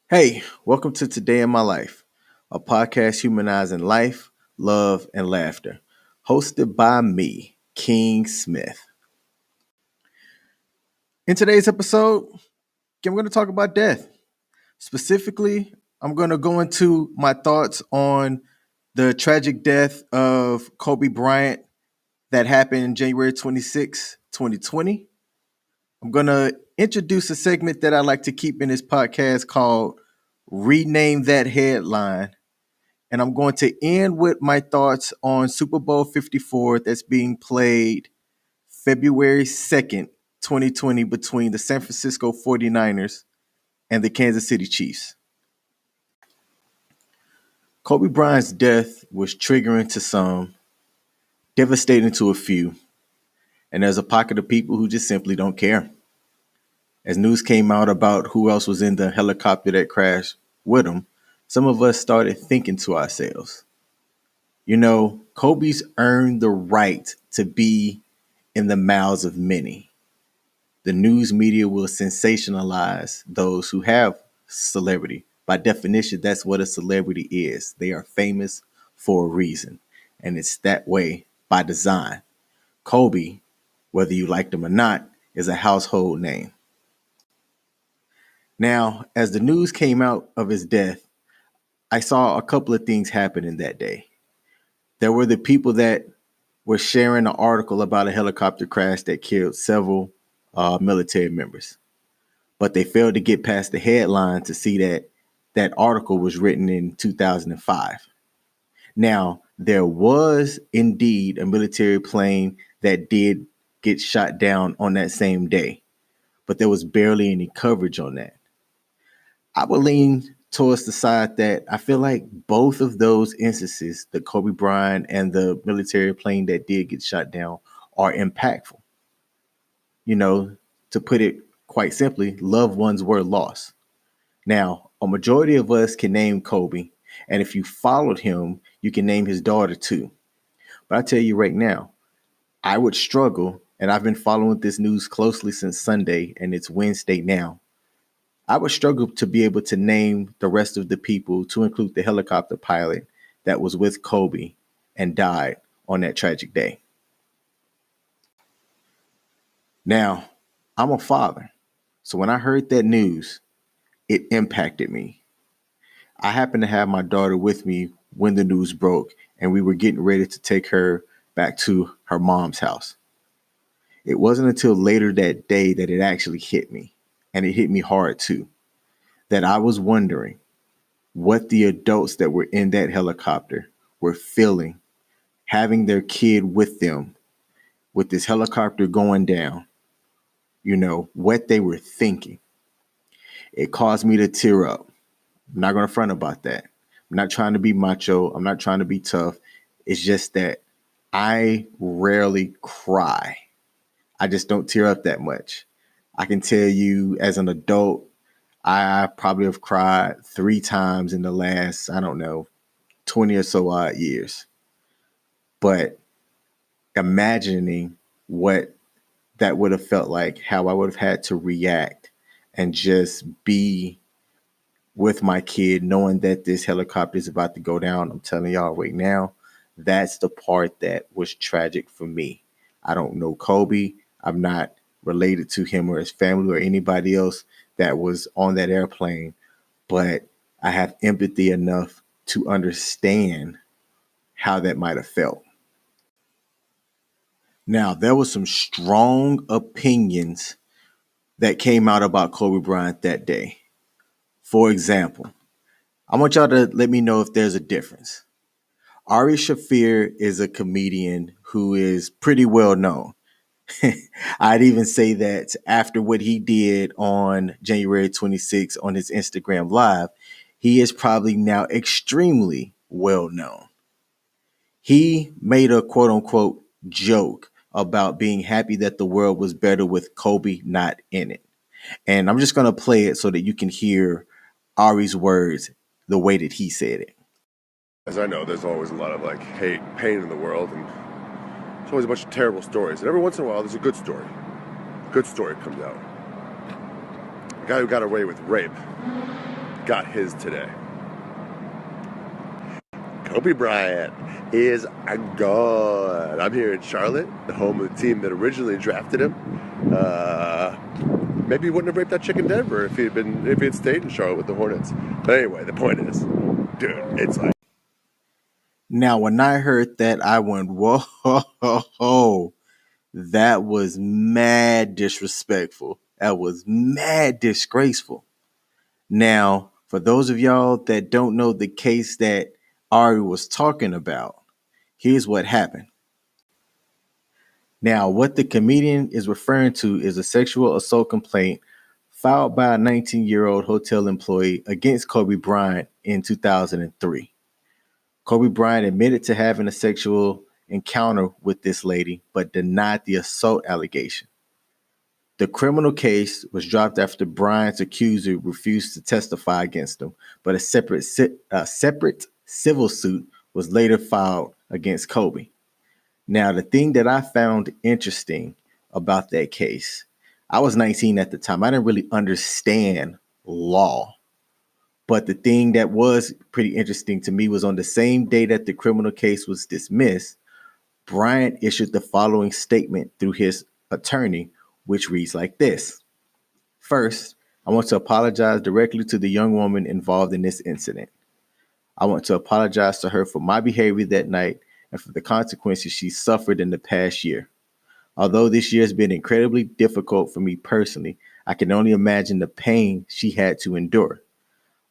Hey, welcome to Today in My Life, a podcast humanizing life, love, and laughter, hosted by me, King Smith. In today's episode, I'm going to talk about death. Specifically, I'm going to go into my thoughts on the tragic death of Kobe Bryant that happened January 26, 2020. I'm going to introduce a segment that I like to keep in this podcast called Rename That Headline. And I'm going to end with my thoughts on Super Bowl 54 that's being played February 2nd, 2020 between the San Francisco 49ers and the Kansas City Chiefs. Kobe Bryant's death was triggering to some, devastating to a few, and there's a pocket of people who just simply don't care. As news came out about who else was in the helicopter that crashed with him, some of us started thinking to ourselves, Kobe's earned the right to be in the mouths of many. The news media will sensationalize those who have celebrity. By definition, that's what a celebrity is. They are famous for a reason, and it's that way by design. Kobe, whether you liked him or not, is a household name. Now, as the news came out of his death, I saw a couple of things happening that day. There were the people that were sharing an article about a helicopter crash that killed several military members. But they failed to get past the headline to see that that article was written in 2005. Now, there was indeed a military plane that did get shot down on that same day, but there was barely any coverage on that. I would lean towards the side that I feel like both of those instances, the Kobe Bryant and the military plane that did get shot down, are impactful. To put it quite simply, loved ones were lost. Now, a majority of us can name Kobe, and if you followed him, you can name his daughter too. But I tell you right now, I would struggle, and I've been following this news closely since Sunday, and it's Wednesday now. I would struggle to be able to name the rest of the people, to include the helicopter pilot that was with Kobe and died on that tragic day. Now, I'm a father, so when I heard that news, it impacted me. I happened to have my daughter with me when the news broke, and we were getting ready to take her back to her mom's house. It wasn't until later that day that it actually hit me, and it hit me hard too, that I was wondering what the adults that were in that helicopter were feeling, having their kid with them, with this helicopter going down, what they were thinking. It caused me to tear up. I'm not going to front about that. I'm not trying to be macho. I'm not trying to be tough. It's just that I rarely cry. I just don't tear up that much. I can tell you as an adult, I probably have cried 3 times in the last, 20 or so odd years. But imagining what that would have felt like, how I would have had to react and just be with my kid, knowing that this helicopter is about to go down. I'm telling y'all right now, that's the part that was tragic for me. I don't know Kobe. I'm not related to him or his family or anybody else that was on that airplane, but I have empathy enough to understand how that might have felt. Now, there were some strong opinions that came out about Kobe Bryant that day. For example, I want y'all to let me know if there's a difference. Ari Shafir is a comedian who is pretty well known. I'd even say that after what he did on January 26th on his Instagram Live, he is probably now extremely well known. He made a quote unquote joke about being happy that the world was better with Kobe not in it. And I'm just going to play it so that you can hear Ari's words the way that he said it. As I know, there's always a lot of hate, pain in the world, and there's always a bunch of terrible stories. And every once in a while, there's a good story. A good story comes out. A guy who got away with rape. got his today. Kobe Bryant is gone. I'm here in Charlotte, the home of the team that originally drafted him. Maybe he wouldn't have raped that chick in Denver if he had stayed in Charlotte with the Hornets. But anyway, the point is, dude, it's like. Now, when I heard that, I went, whoa, that was mad disrespectful. That was mad disgraceful. Now, for those of y'all that don't know the case that Ari was talking about, here's what happened. Now, what the comedian is referring to is a sexual assault complaint filed by a 19-year-old hotel employee against Kobe Bryant in 2003. Kobe Bryant admitted to having a sexual encounter with this lady, but denied the assault allegation. The criminal case was dropped after Bryant's accuser refused to testify against him, but a separate civil suit was later filed against Kobe. Now, the thing that I found interesting about that case, I was 19 at the time. I didn't really understand law. But the thing that was pretty interesting to me was on the same day that the criminal case was dismissed, Bryant issued the following statement through his attorney, which reads like this. First, I want to apologize directly to the young woman involved in this incident. I want to apologize to her for my behavior that night and for the consequences she suffered in the past year. Although this year has been incredibly difficult for me personally, I can only imagine the pain she had to endure.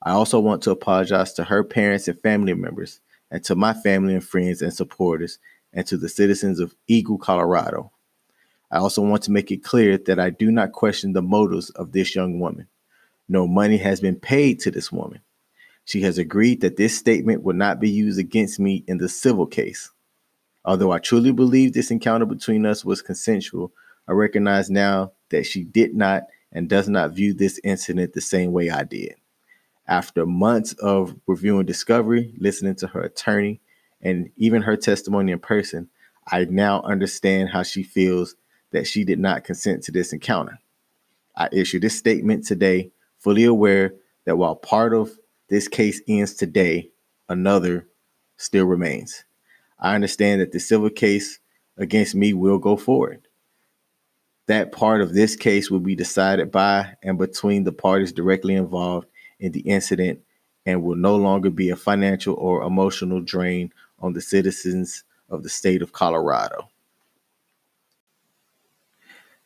I also want to apologize to her parents and family members, and to my family and friends and supporters, and to the citizens of Eagle, Colorado. I also want to make it clear that I do not question the motives of this young woman. No money has been paid to this woman. She has agreed that this statement will not be used against me in the civil case. Although I truly believe this encounter between us was consensual, I recognize now that she did not and does not view this incident the same way I did. After months of reviewing discovery, listening to her attorney, and even her testimony in person, I now understand how she feels that she did not consent to this encounter. I issue this statement today, fully aware that while part of this case ends today, another still remains. I understand that the civil case against me will go forward. That part of this case will be decided by and between the parties directly involved in the incident and will no longer be a financial or emotional drain on the citizens of the state of Colorado.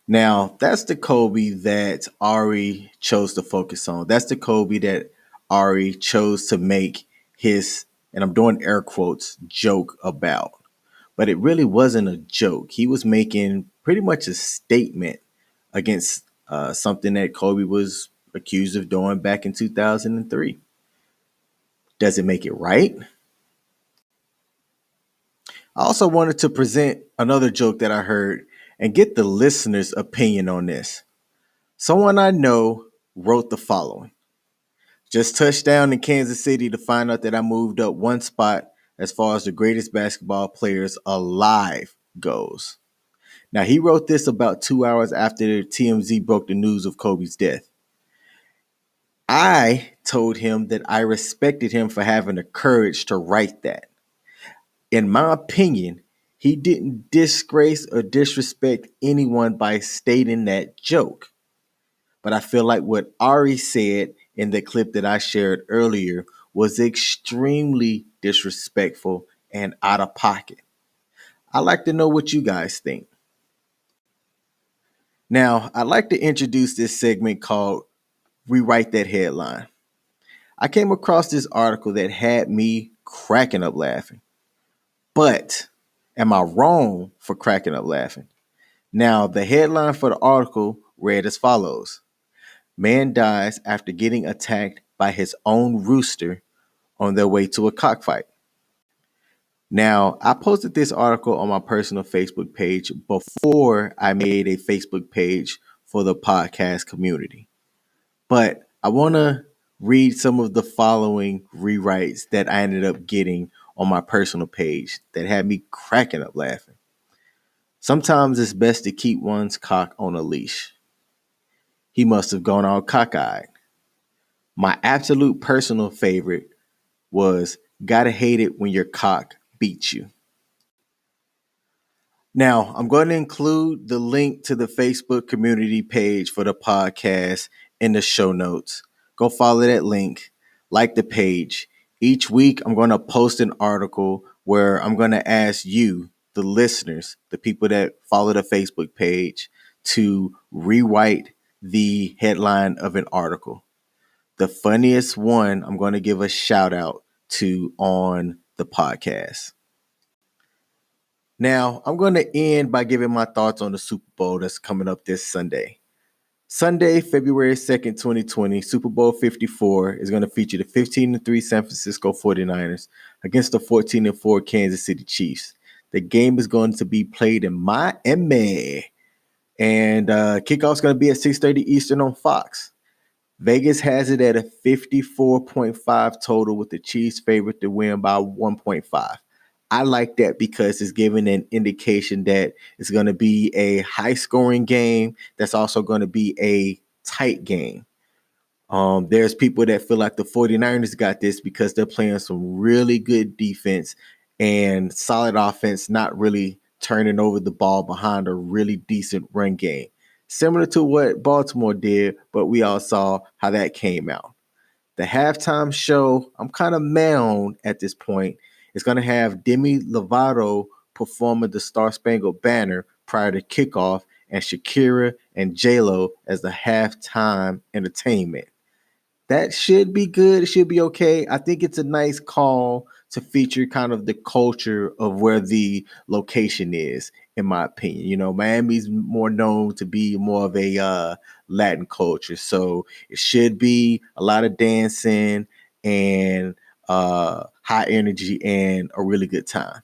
Now, that's the Kobe that Ari chose to focus on. That's the Kobe that Ari chose to make his, and I'm doing air quotes, joke about. But it really wasn't a joke. He was making pretty much a statement against something that Kobe was accused of doing back in 2003. Does it make it right? I also wanted to present another joke that I heard and get the listener's opinion on this. Someone I know wrote the following. Just touched down in Kansas City to find out that I moved up one spot as far as the greatest basketball players alive goes. Now, he wrote this about 2 hours after TMZ broke the news of Kobe's death. I told him that I respected him for having the courage to write that. In my opinion, he didn't disgrace or disrespect anyone by stating that joke. But I feel like what Ari said in the clip that I shared earlier was extremely disrespectful and out of pocket. I'd like to know what you guys think. Now, I'd like to introduce this segment called Rewrite That Headline. I came across this article that had me cracking up laughing. But am I wrong for cracking up laughing? Now, the headline for the article read as follows. Man dies after getting attacked by his own rooster on their way to a cockfight. Now, I posted this article on my personal Facebook page before I made a Facebook page for the podcast community. But I want to read some of the following rewrites that I ended up getting on my personal page that had me cracking up laughing. Sometimes it's best to keep one's cock on a leash. He must have gone all cockeyed. My absolute personal favorite was "Gotta Hate It When Your Cock Beats You." Now, I'm going to include the link to the Facebook community page for the podcast in the show notes. Go follow that link, like the page. Each week, I'm going to post an article where I'm going to ask you, the listeners, the people that follow the Facebook page, to rewrite the headline of an article. The funniest one, I'm going to give a shout out to on the podcast. Now, I'm going to end by giving my thoughts on the Super Bowl that's coming up this Sunday. Sunday, February 2nd, 2020, Super Bowl 54 is going to feature the 15-3 San Francisco 49ers against the 14-4 Kansas City Chiefs. The game is going to be played in Miami, and kickoff's going to be at 6:30 Eastern on Fox. Vegas has it at a 54.5 total with the Chiefs favorite to win by 1.5. I like that because it's giving an indication that it's going to be a high scoring game that's also going to be a tight game. There's people that feel like the 49ers got this because they're playing some really good defense and solid offense, not really turning over the ball behind a really decent run game. Similar to what Baltimore did, but we all saw how that came out. The halftime show, I'm kind of mad on at this point. It's going to have Demi Lovato performing the Star Spangled Banner prior to kickoff and Shakira and J-Lo as the halftime entertainment. That should be good. It should be okay. I think it's a nice call to feature kind of the culture of where the location is, in my opinion. You know, Miami's more known to be more of a Latin culture. So it should be a lot of dancing and high energy and a really good time.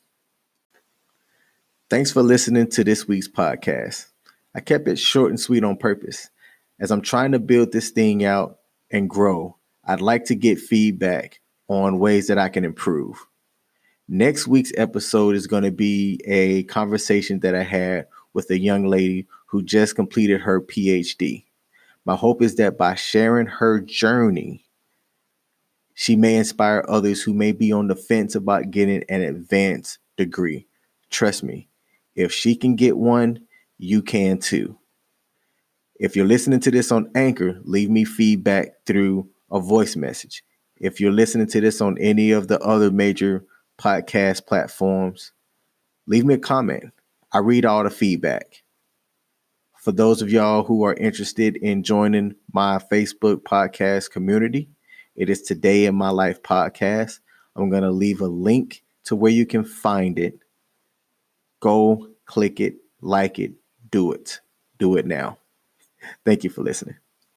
Thanks for listening to this week's podcast. I kept it short and sweet on purpose. As I'm trying to build this thing out and grow, I'd like to get feedback on ways that I can improve. Next week's episode is going to be a conversation that I had with a young lady who just completed her PhD. My hope is that by sharing her journey, she may inspire others who may be on the fence about getting an advanced degree. Trust me, if she can get one, you can too. If you're listening to this on Anchor, leave me feedback through a voice message. If you're listening to this on any of the other major podcast platforms, leave me a comment. I read all the feedback. For those of y'all who are interested in joining my Facebook podcast community, it is Today in My Life podcast. I'm going to leave a link to where you can find it. Go, click it, like it, do it. Do it now. Thank you for listening.